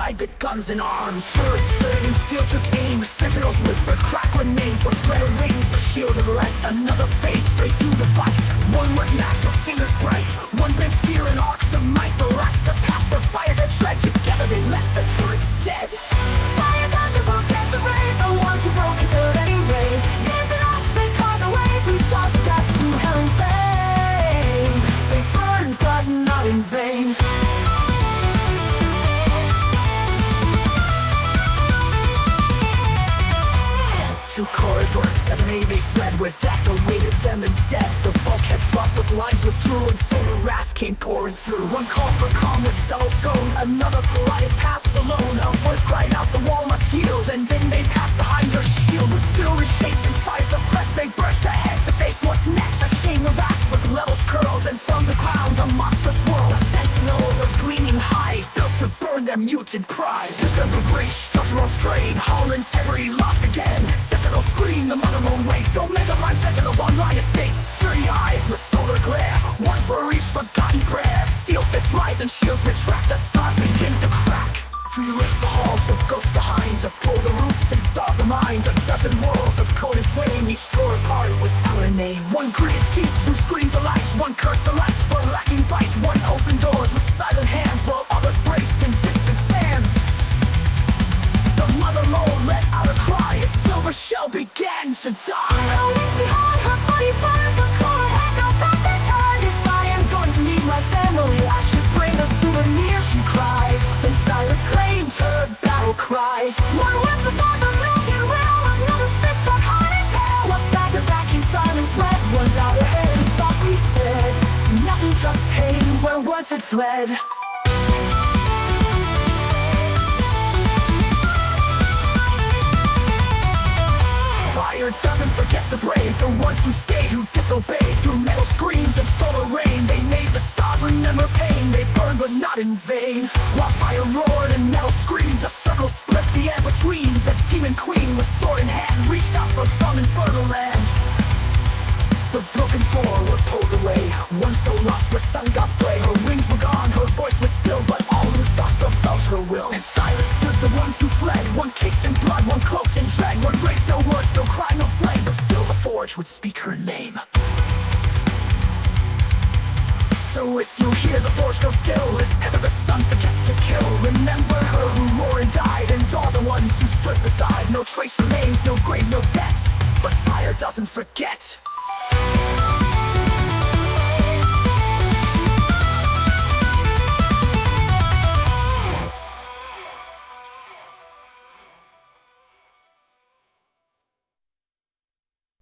died with guns and arms. Swords, flame, steel took aim. Sentinels whispered Krakoan names. One spread of wings, a shield of light. Another face straight through the fight. One word mask with fingers bright. One bent spear and arcs of might. The last that passed the fire that tread. Together they left the turrets dead. Fire doesn't forget the brave, the ones who broke his heart anyway. Names and arcs, they carved the way through stars of death, through hell and flame. They burned, but not in vain. To corridor 7A they fled, where death awaited them instead. The bulkheads dropped with lines withdrew, and solar wrath came pouring through. One called for calm with subtle tone, another collided paths alone. A voice cried out, the wall must yield, and in they passed behind their shield. Was still reshaped in fire suppressed, they burst ahead to face what's next. A chain of ash with levels curled, and from the ground a monster swirled. A sentinel of gleaming hide, built to burn their muted pride. Dismembered brace, structural strain, hull integrity lost again. Sentinels scream the monotone waves, omega line sentinels online it states. 30 eyes with solar glare, one for each forgotten prayer. Steel fists rise and shields retract, the stars begin to crack. We race the halls with ghosts behind, to pull the roots and starve the mind. A dozen worlds of coded flame, each tore apart with alone.A. One gritted teeth through screens of light, one cursed the lights for lacking bite. One opened doors with silent hands, while others braced in distant sands. The mother lone let out a cry as silver shell began to die. The wings behind her body burned, the core had no path in time. If I am going to meet my family, I should bring a souvenir, she cried. Then silence claimed her battle cry. One wept beside the mountain well, another's fist struck hard and pale. One staggered back in silence, red, one bowed her head and softly said, nothing, just pain where words had fled. Fire doesn't forget the brave, the ones who stayed, who disobeyed. Through metal screams and solar rain, they made the stars remember pain. They burned but not in vain. While fire roared and metal screamed, a circle split the air between. The demon queen with sword in hand reached out from some infernal land. The broken four were pulled away, one so lost where sun gods play. Her wings were gone, her voice was still, but all who saw still felt her will. In silence stood the ones who fled, one caked in blood, one cloaked in dread. One raised no words, no cry, no flame, but still the forge would speak her name. So if you hear the forge go still, if ever the sun forgets to kill, remember her who roared and died, and all the ones who stood beside. No trace remains, no grave, no debt, but fire doesn't forget.